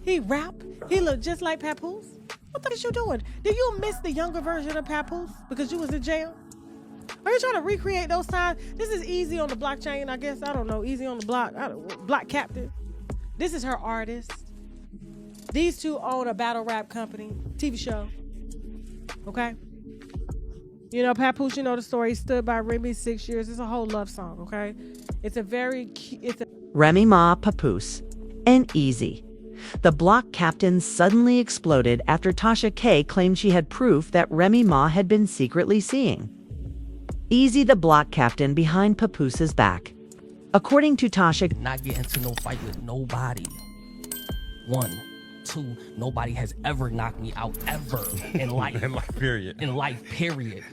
He rap. He look just like Papoose. What the is you doing? Did you miss the younger version of Papoose because you was in jail? Are you trying to recreate those times? This is Eazy on the blockchain, I guess. I don't know. Eazy on the block. Block Captain. This is her artist. These two own a battle rap company, TV show. Okay? You know, Papoose, you know the story. He stood by Remy 6 years. It's a whole love song, okay? It's a very Remy Ma, Papoose, and Eazy. The block captain suddenly exploded after Tasha K claimed she had proof that Remy Ma had been secretly seeing Eazy, the block captain, behind Papoose's back. According to Tasha, not get into no fight with nobody. 1, 2, nobody has ever knocked me out ever in life. In life, period. In life, period.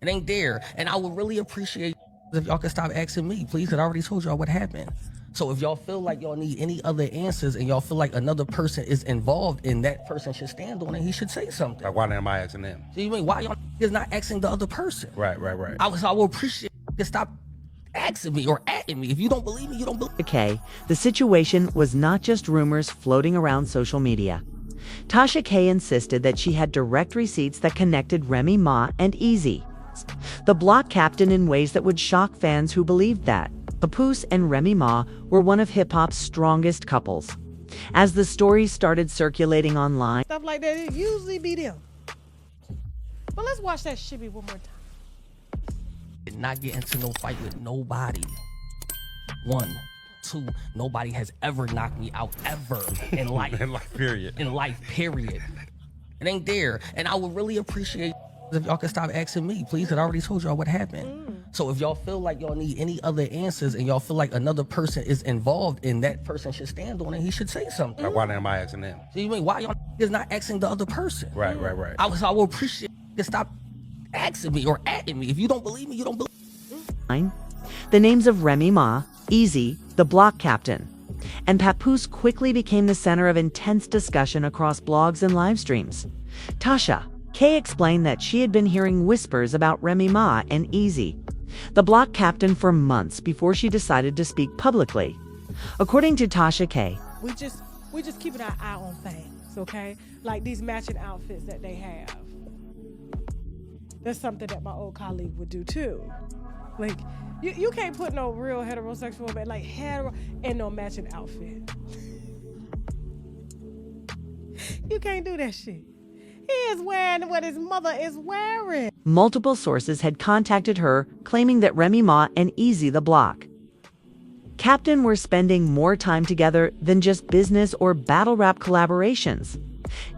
It ain't there. And I would really appreciate if y'all could stop asking me, please, because I already told y'all what happened. So if y'all feel like y'all need any other answers and y'all feel like another person is involved and that person should stand on it, he should say something. Like, why am I asking them? So you mean, why y'all is not asking the other person? Right. I will appreciate you stop asking me or atting me. If you don't believe me, you don't believe me. K, the situation was not just rumors floating around social media. Tasha K insisted that she had direct receipts that connected Remy Ma and Eazy, the block captain, in ways that would shock fans who believed that Papoose and Remy Ma were one of hip-hop's strongest couples. As the story started circulating online, stuff like that, it usually be them. But let's watch that shibby one more time. Did not get into no fight with nobody. 1, 2, nobody has ever knocked me out ever in life. In life, period. In life, period. It ain't there. And I would really appreciate if y'all could stop asking me, please, because I already told y'all what happened. So if y'all feel like y'all need any other answers and y'all feel like another person is involved and that person should stand on it, he should say something. Like, why am I asking them? So you mean, why y'all is not asking the other person? Right. I will appreciate you stop asking me or atting me. If you don't believe me, you don't believe. the names of Remy Ma, Eazy, the block captain, and Papoose quickly became the center of intense discussion across blogs and live streams. Tasha K explained that she had been hearing whispers about Remy Ma and Eazy, the block captain, for months before she decided to speak publicly. According to Tasha K, we just keeping our eye on things, okay? Like these matching outfits that they have. That's something that my old colleague would do too. Like, you can't put no real heterosexual man, like hetero, in no matching outfit. You can't do that shit. He is wearing what his mother is wearing. Multiple sources had contacted her, claiming that Remy Ma and Eazy, the block captain, were spending more time together than just business or battle rap collaborations.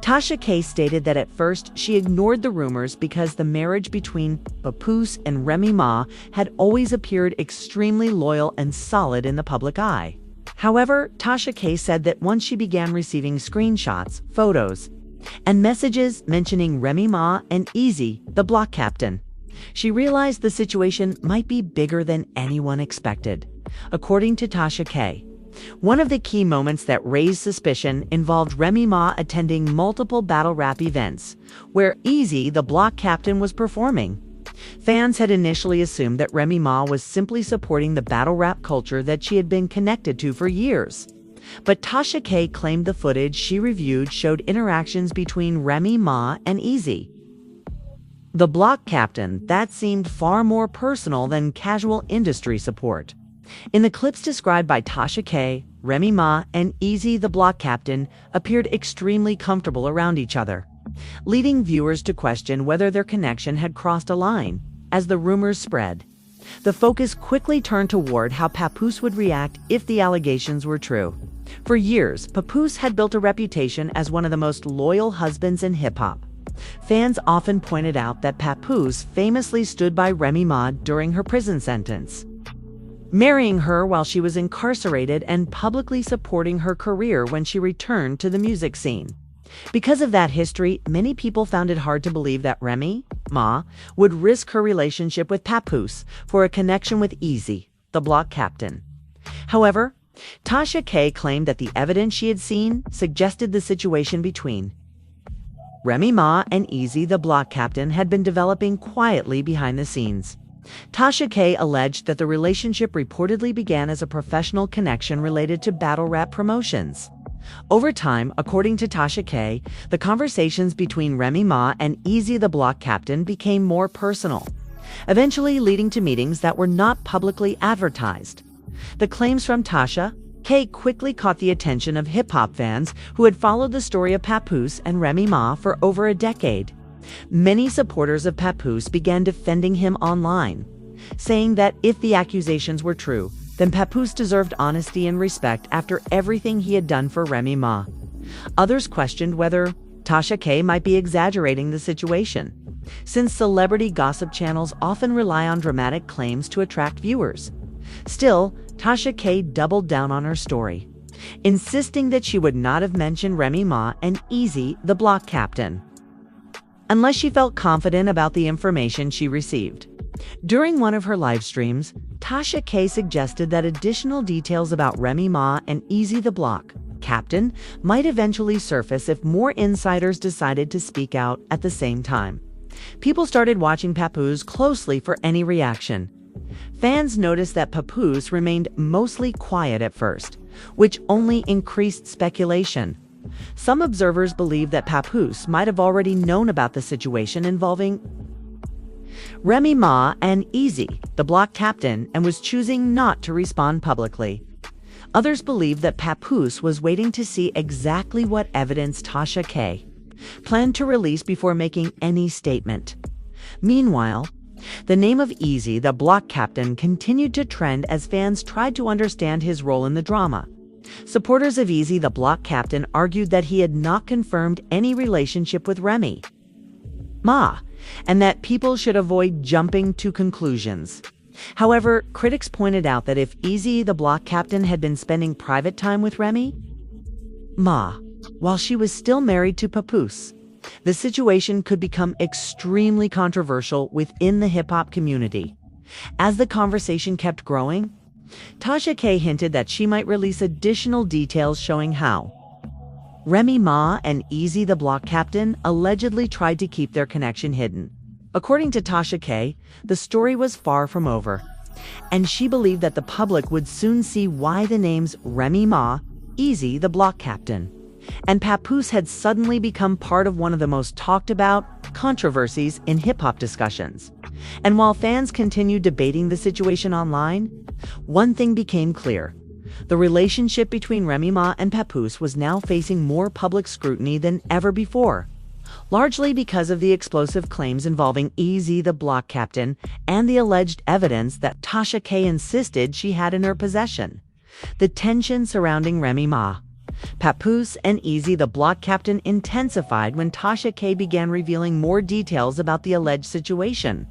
Tasha K stated that at first she ignored the rumors because the marriage between Papoose and Remy Ma had always appeared extremely loyal and solid in the public eye. However, Tasha K said that once she began receiving screenshots, photos, and messages mentioning Remy Ma and Eazy, the block captain, she realized the situation might be bigger than anyone expected. According to Tasha K, one of the key moments that raised suspicion involved Remy Ma attending multiple battle rap events, where Eazy, the block captain, was performing. Fans had initially assumed that Remy Ma was simply supporting the battle rap culture that she had been connected to for years. But Tasha K claimed the footage she reviewed showed interactions between Remy Ma and Eazy, the block captain, that seemed far more personal than casual industry support. In the clips described by Tasha K, Remy Ma and Eazy, the block captain, appeared extremely comfortable around each other, leading viewers to question whether their connection had crossed a line. As the rumors spread, the focus quickly turned toward how Papoose would react if the allegations were true. For years, Papoose had built a reputation as one of the most loyal husbands in hip-hop. Fans often pointed out that Papoose famously stood by Remy Ma during her prison sentence, marrying her while she was incarcerated and publicly supporting her career when she returned to the music scene. Because of that history, many people found it hard to believe that Remy Ma would risk her relationship with Papoose for a connection with Eazy, the block captain. However, Tasha K claimed that the evidence she had seen suggested the situation between Remy Ma and Eazy, the block captain, had been developing quietly behind the scenes. Tasha K alleged that the relationship reportedly began as a professional connection related to battle rap promotions. Over time, according to Tasha K, the conversations between Remy Ma and Eazy the Block Captain became more personal, eventually leading to meetings that were not publicly advertised. The claims from Tasha K quickly caught the attention of hip-hop fans who had followed the story of Papoose and Remy Ma for over a decade. Many supporters of Papoose began defending him online, saying that if the accusations were true, then Papoose deserved honesty and respect after everything he had done for Remy Ma. Others questioned whether Tasha K might be exaggerating the situation, since celebrity gossip channels often rely on dramatic claims to attract viewers. Still, Tasha K doubled down on her story, insisting that she would not have mentioned Remy Ma and Eazy the Block Captain unless she felt confident about the information she received. During one of her live streams, Tasha K suggested that additional details about Remy Ma and Eazy the Block Captain might eventually surface if more insiders decided to speak out at the same time. People started watching Papoose closely for any reaction. Fans noticed that Papoose remained mostly quiet at first, which only increased speculation. Some observers believe that Papoose might have already known about the situation involving Remy Ma and Eazy, the Block Captain, and was choosing not to respond publicly. Others believe that Papoose was waiting to see exactly what evidence Tasha K planned to release before making any statement. Meanwhile, the name of Eazy, the Block Captain, continued to trend as fans tried to understand his role in the drama. Supporters of Eazy, the Block Captain, argued that he had not confirmed any relationship with Remy Ma, and that people should avoid jumping to conclusions. However, critics pointed out that if Eazy, the Block Captain, had been spending private time with Remy Ma while she was still married to Papoose, the situation could become extremely controversial within the hip-hop community. As the conversation kept growing, Tasha K hinted that she might release additional details showing how Remy Ma and Eazy the Block Captain allegedly tried to keep their connection hidden. According to Tasha K, the story was far from over, and she believed that the public would soon see why the names Remy Ma, Eazy the Block Captain, and Papoose had suddenly become part of one of the most talked about controversies in hip-hop discussions. And while fans continued debating the situation online, one thing became clear. The relationship between Remy Ma and Papoose was now facing more public scrutiny than ever before, largely because of the explosive claims involving Eazy the Block Captain and the alleged evidence that Tasha K insisted she had in her possession. The tension surrounding Remy Ma, Papoose, and Eazy the Block Captain intensified when Tasha K began revealing more details about the alleged situation.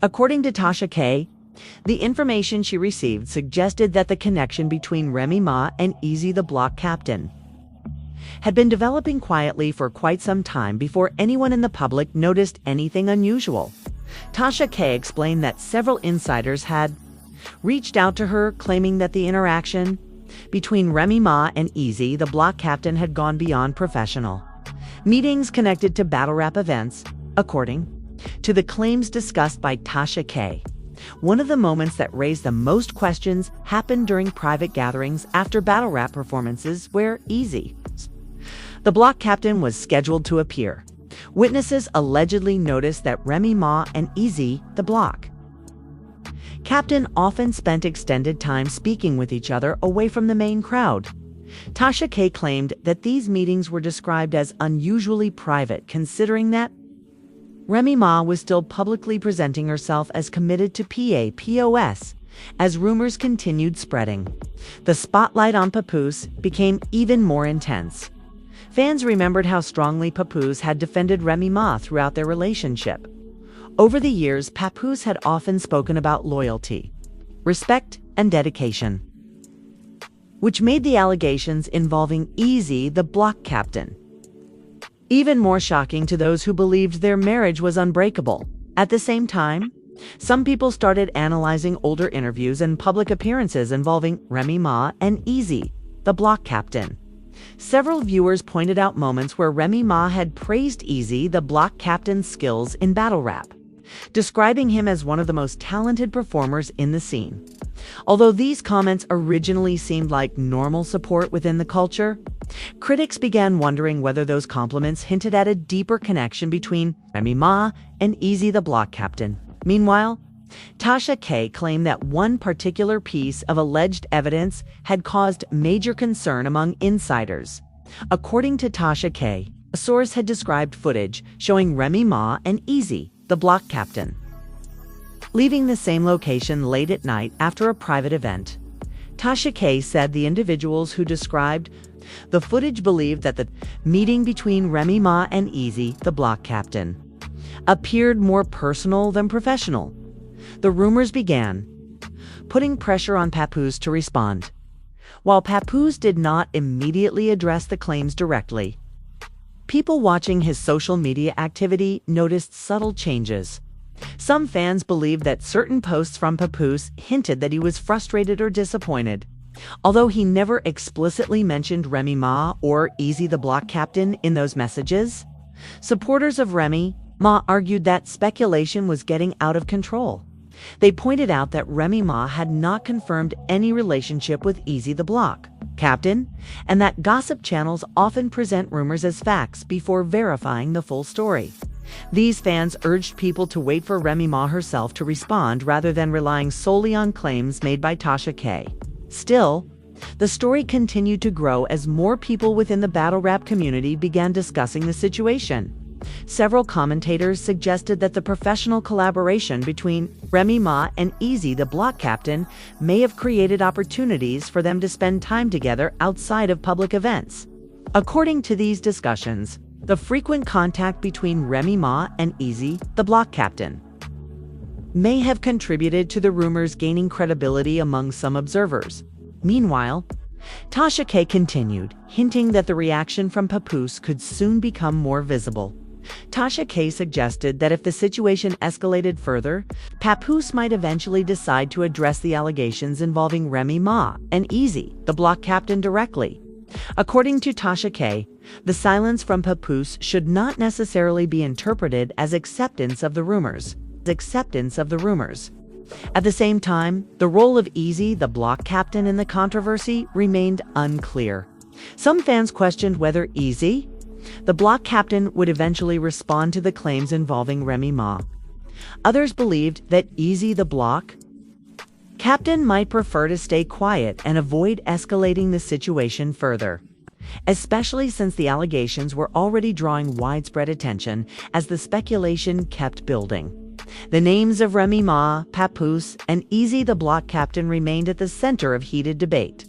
According to Tasha K, the information she received suggested that the connection between Remy Ma and Eazy the Block Captain had been developing quietly for quite some time before anyone in the public noticed anything unusual. Tasha K explained that several insiders had reached out to her, claiming that the interaction between Remy Ma and Eazy the Block Captain had gone beyond professional. Meetings connected to battle rap events, according to the claims discussed by Tasha K. One of the moments that raised the most questions happened during private gatherings after battle rap performances where Eazy, the Block Captain, was scheduled to appear. Witnesses allegedly noticed that Remy Ma and Eazy, the Block Captain, often spent extended time speaking with each other away from the main crowd. Tasha K claimed that these meetings were described as unusually private, considering that Remy Ma was still publicly presenting herself as committed to POS. As rumors continued spreading, the spotlight on Papoose became even more intense. Fans remembered how strongly Papoose had defended Remy Ma throughout their relationship. Over the years, Papoose had often spoken about loyalty, respect, and dedication, which made the allegations involving Eazy the Block Captain even more shocking to those who believed their marriage was unbreakable. At the same time, some people started analyzing older interviews and public appearances involving Remy Ma and Eazy, the Block Captain. Several viewers pointed out moments where Remy Ma had praised Eazy, the Block Captain's skills in battle rap, describing him as one of the most talented performers in the scene. Although these comments originally seemed like normal support within the culture, critics began wondering whether those compliments hinted at a deeper connection between Remy Ma and Eazy the Block Captain. Meanwhile, Tasha K claimed that one particular piece of alleged evidence had caused major concern among insiders. According to Tasha K, a source had described footage showing Remy Ma and Eazy, the Block Captain, leaving the same location late at night after a private event. Tasha K said the individuals who described the footage believed that the meeting between Remy Ma and Eazy, the Block Captain, appeared more personal than professional. The rumors began, putting pressure on Papoose to respond. While Papoose did not immediately address the claims directly, people watching his social media activity noticed subtle changes. Some fans believed that certain posts from Papoose hinted that he was frustrated or disappointed. Although he never explicitly mentioned Remy Ma or Eazy the Block Captain in those messages, supporters of Remy Ma argued that speculation was getting out of control. They pointed out that Remy Ma had not confirmed any relationship with Eazy the Block Captain, and that gossip channels often present rumors as facts before verifying the full story. These fans urged people to wait for Remy Ma herself to respond rather than relying solely on claims made by Tasha K. Still, the story continued to grow as more people within the battle rap community began discussing the situation. Several commentators suggested that the professional collaboration between Remy Ma and Eazy the Block Captain may have created opportunities for them to spend time together outside of public events. According to these discussions, the frequent contact between Remy Ma and Eazy the Block Captain may have contributed to the rumors gaining credibility among some observers. Meanwhile, Tasha K continued, hinting that the reaction from Papoose could soon become more visible. Tasha K suggested that if the situation escalated further, Papoose might eventually decide to address the allegations involving Remy Ma and Eazy, the Block Captain, directly. According to Tasha K, the silence from Papoose should not necessarily be interpreted as acceptance of the rumors. At the same time, the role of Eazy, the Block Captain, in the controversy remained unclear. Some fans questioned whether Eazy, the Block Captain, would eventually respond to the claims involving Remy Ma. Others believed that Eazy the Block Captain might prefer to stay quiet and avoid escalating the situation further, especially since the allegations were already drawing widespread attention as the speculation kept building. The names of Remy Ma, Papoose, and Eazy the Block Captain remained at the center of heated debate.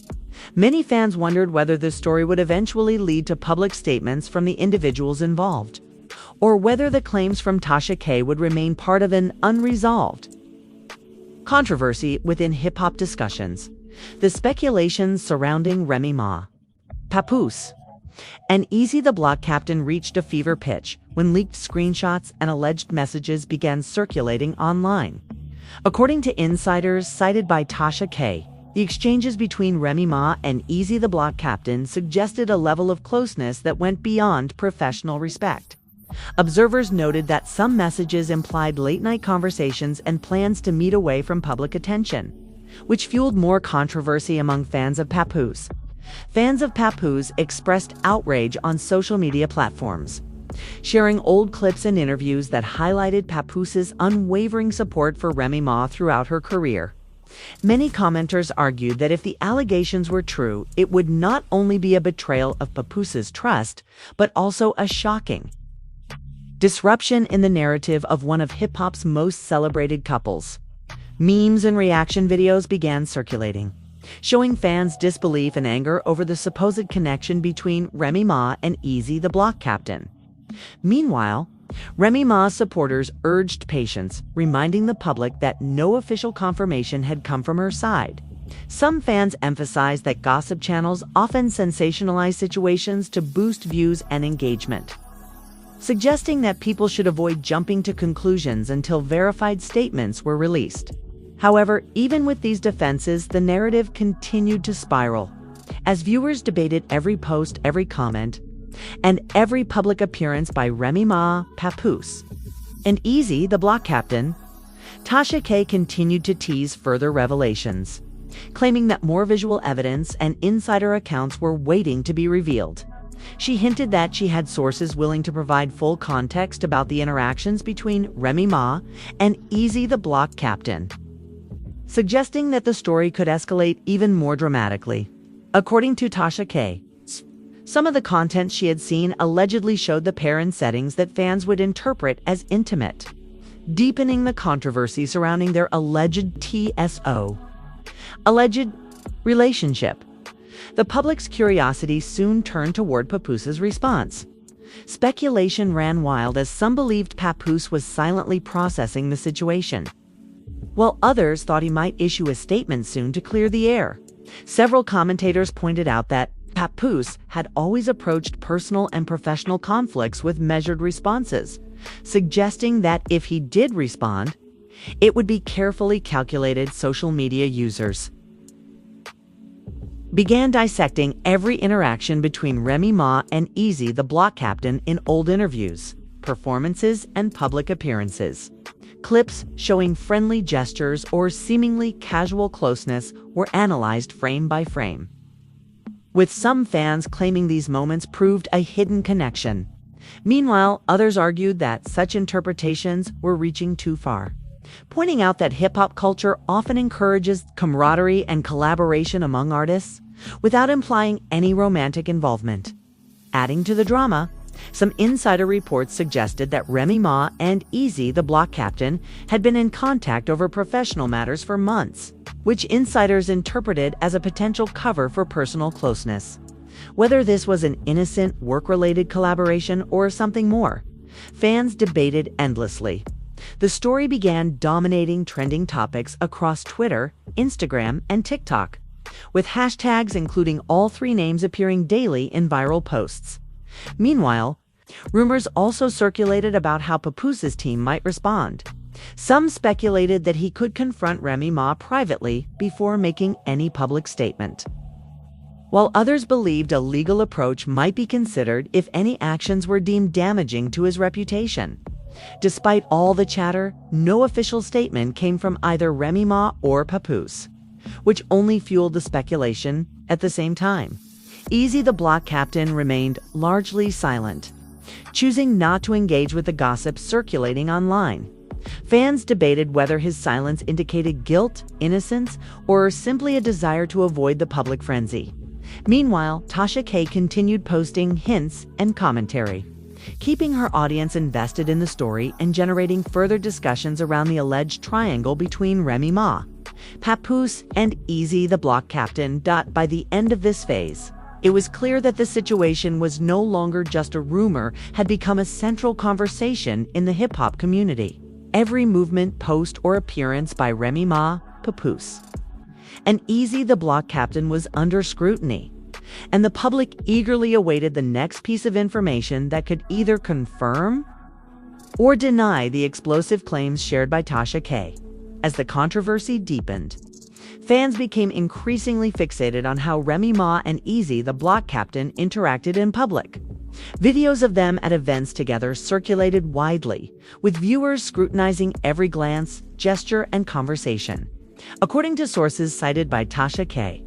Many fans wondered whether this story would eventually lead to public statements from the individuals involved, or whether the claims from Tasha K would remain part of an unresolved controversy within hip-hop discussions. The speculations surrounding Remy Ma, Papoose, and Eazy the Block Captain reached a fever pitch when leaked screenshots and alleged messages began circulating online. According to insiders cited by Tasha K, the exchanges between Remy Ma and Eazy the Block Captain suggested a level of closeness that went beyond professional respect. Observers noted that some messages implied late-night conversations and plans to meet away from public attention, which fueled more controversy among fans of Papoose. Fans of Papoose expressed outrage on social media platforms, sharing old clips and interviews that highlighted Papoose's unwavering support for Remy Ma throughout her career. Many commenters argued that if the allegations were true, it would not only be a betrayal of Papoose's trust, but also a shocking disruption in the narrative of one of hip-hop's most celebrated couples. Memes and reaction videos began circulating, showing fans disbelief and anger over the supposed connection between Remy Ma and Eazy the Block Captain. Meanwhile, Remy Ma's supporters urged patience, reminding the public that no official confirmation had come from her side. Some fans emphasized that gossip channels often sensationalize situations to boost views and engagement, suggesting that people should avoid jumping to conclusions until verified statements were released. However, even with these defenses, the narrative continued to spiral, as viewers debated every post, every comment, and every public appearance by Remy Ma, Papoose, and Eazy, the block captain, Tasha K continued to tease further revelations, claiming that more visual evidence and insider accounts were waiting to be revealed. She hinted that she had sources willing to provide full context about the interactions between Remy Ma and Eazy, the block captain, suggesting that the story could escalate even more dramatically. According to Tasha K, some of the content she had seen allegedly showed the pair in settings that fans would interpret as intimate, deepening the controversy surrounding their alleged relationship. The public's curiosity soon turned toward Papoose's response. Speculation ran wild as some believed Papoose was silently processing the situation, while others thought he might issue a statement soon to clear the air. Several commentators pointed out that Papoose had always approached personal and professional conflicts with measured responses, suggesting that if he did respond, it would be carefully calculated. Social media users began dissecting every interaction between Remy Ma and Eazy, the block captain, in old interviews, performances, and public appearances. Clips showing friendly gestures or seemingly casual closeness were analyzed frame by frame, with some fans claiming these moments proved a hidden connection. Meanwhile, others argued that such interpretations were reaching too far, pointing out that hip-hop culture often encourages camaraderie and collaboration among artists without implying any romantic involvement. Adding to the drama, some insider reports suggested that Remy Ma and Eazy, the block captain, had been in contact over professional matters for months, which insiders interpreted as a potential cover for personal closeness. Whether this was an innocent work-related collaboration or something more, fans debated endlessly. The story began dominating trending topics across Twitter, Instagram, and TikTok, with hashtags including all three names appearing daily in viral posts. Meanwhile, rumors also circulated about how Papoose's team might respond. Some speculated that he could confront Remy Ma privately before making any public statement, while others believed a legal approach might be considered if any actions were deemed damaging to his reputation. Despite all the chatter, no official statement came from either Remy Ma or Papoose, which only fueled the speculation. At the same time, Eazy, the block captain, remained largely silent, choosing not to engage with the gossip circulating online. Fans debated whether his silence indicated guilt, innocence, or simply a desire to avoid the public frenzy. Meanwhile, Tasha K continued posting hints and commentary, keeping her audience invested in the story and generating further discussions around the alleged triangle between Remy Ma, Papoose, and Eazy, the block captain. By the end of this phase, it was clear that the situation was no longer just a rumor, had become a central conversation in the hip-hop community. Every movement, post, or appearance by Remy Ma, Papoose, and Eazy, the block captain, was under scrutiny, and the public eagerly awaited the next piece of information that could either confirm or deny the explosive claims shared by Tasha K. As the controversy deepened, fans became increasingly fixated on how Remy Ma and Eazy, the block captain, interacted in public. Videos of them at events together circulated widely, with viewers scrutinizing every glance, gesture, and conversation. According to sources cited by Tasha K,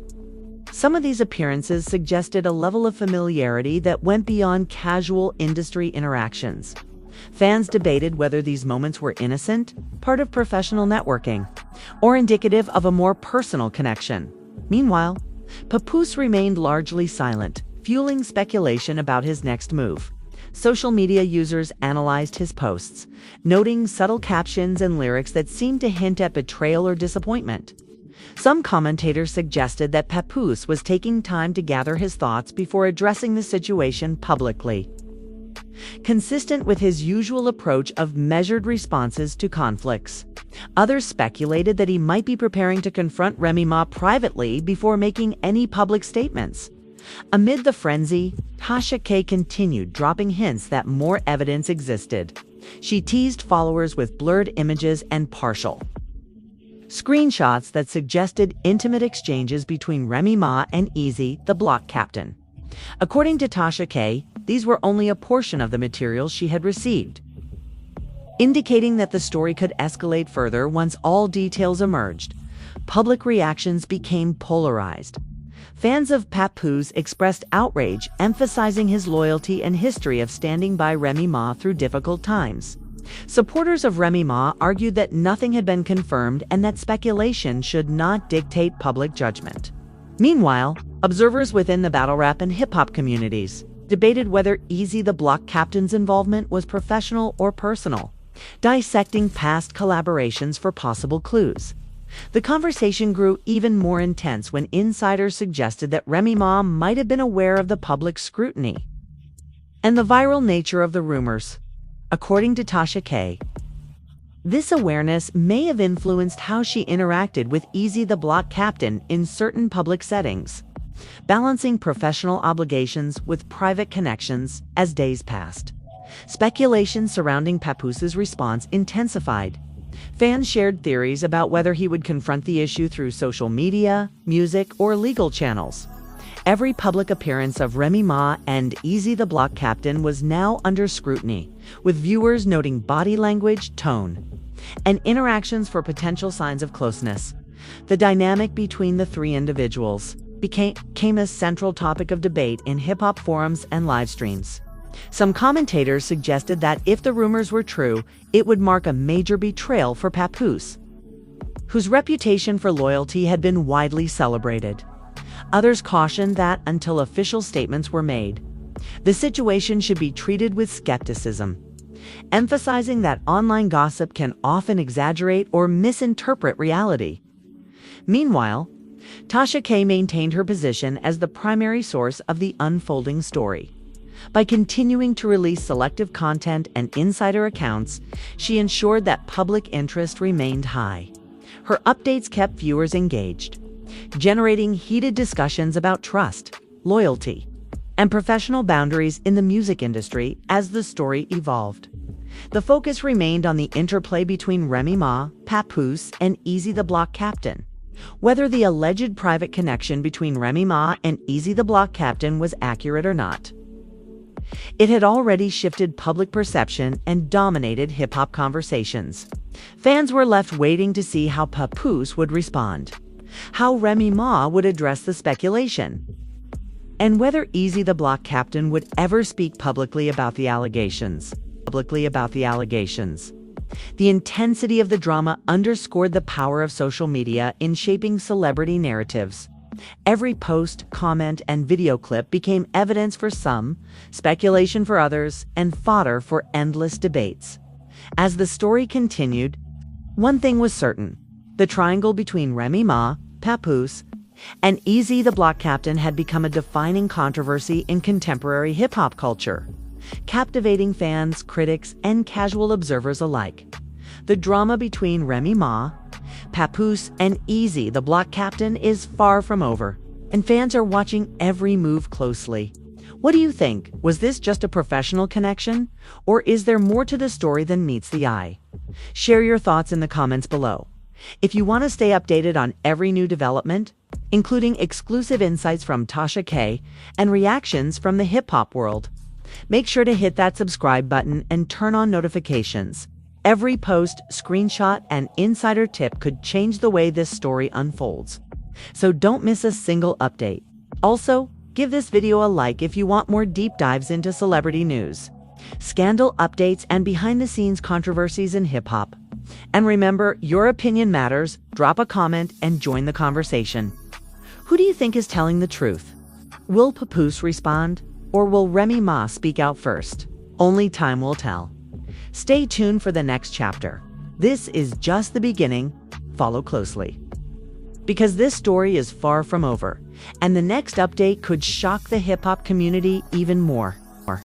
some of these appearances suggested a level of familiarity that went beyond casual industry interactions. Fans debated whether these moments were innocent, part of professional networking, or indicative of a more personal connection. Meanwhile, Papoose remained largely silent, fueling speculation about his next move. Social media users analyzed his posts, noting subtle captions and lyrics that seemed to hint at betrayal or disappointment. Some commentators suggested that Papoose was taking time to gather his thoughts before addressing the situation publicly, consistent with his usual approach of measured responses to conflicts. Others speculated that he might be preparing to confront Remy Ma privately before making any public statements. Amid the frenzy, Tasha K continued dropping hints that more evidence existed. She teased followers with blurred images and partial screenshots that suggested intimate exchanges between Remy Ma and Eazy, the block captain. According to Tasha K, these were only a portion of the materials she had received. indicating that the story could escalate further once all details emerged. Public reactions became polarized. Fans of Papoose expressed outrage, emphasizing his loyalty and history of standing by Remy Ma through difficult times. Supporters of Remy Ma argued that nothing had been confirmed and that speculation should not dictate public judgment. Meanwhile, observers within the battle rap and hip-hop communities debated whether Eazy the Block Captain's involvement was professional or personal, dissecting past collaborations for possible clues. The conversation grew even more intense when insiders suggested that Remy Ma might have been aware of the public scrutiny and the viral nature of the rumors. According to Tasha K, this awareness may have influenced how she interacted with Eazy the Block Captain in certain public settings, balancing professional obligations with private connections as days passed. Speculation surrounding Papoose's response intensified. Fans shared theories about whether he would confront the issue through social media, music, or legal channels. Every public appearance of Remy Ma and Eazy the Block Captain was now under scrutiny, with viewers noting body language, tone, and interactions for potential signs of closeness. The dynamic between the three individuals became a central topic of debate in hip-hop forums and live streams. Some commentators suggested that if the rumors were true, it would mark a major betrayal for Papoose, whose reputation for loyalty had been widely celebrated. Others cautioned that until official statements were made, the situation should be treated with skepticism, emphasizing that online gossip can often exaggerate or misinterpret reality. Meanwhile, Tasha K maintained her position as the primary source of the unfolding story. By continuing to release selective content and insider accounts, she ensured that public interest remained high. Her updates kept viewers engaged, generating heated discussions about trust, loyalty, and professional boundaries in the music industry as the story evolved. The focus remained on the interplay between Remy Ma, Papoose, and Eazy the Block Captain. Whether the alleged private connection between Remy Ma and Eazy the Block Captain was accurate or not, it had already shifted public perception and dominated hip-hop conversations. Fans were left waiting to see how Papoose would respond, how Remy Ma would address the speculation, and whether Eazy the Block Captain would ever speak publicly about the allegations. The intensity of the drama underscored the power of social media in shaping celebrity narratives. Every post, comment, and video clip became evidence for some, speculation for others, and fodder for endless debates. As the story continued, one thing was certain: the triangle between Remy Ma, Papoose, and Eazy the Block Captain had become a defining controversy in contemporary hip-hop culture, captivating fans, critics, and casual observers alike. The drama between Remy Ma, Papoose, and Eazy the Block Captain is far from over, and fans are watching every move closely. What do you think? Was this just a professional connection, or is there more to the story than meets the eye? Share your thoughts in the comments below. If you want to stay updated on every new development, including exclusive insights from Tasha K and reactions from the hip-hop world, make sure to hit that subscribe button and turn on notifications. Every post, screenshot, and insider tip could change the way this story unfolds. So don't miss a single update. Also, give this video a like if you want more deep dives into celebrity news, scandal updates, and behind-the-scenes controversies in hip-hop. And remember, your opinion matters. Drop a comment and join the conversation. Who do you think is telling the truth? Will Papoose respond, or will Remy Ma speak out first? Only time will tell. Stay tuned for the next chapter. This is just the beginning. Follow closely, because this story is far from over, and the next update could shock the hip-hop community even more.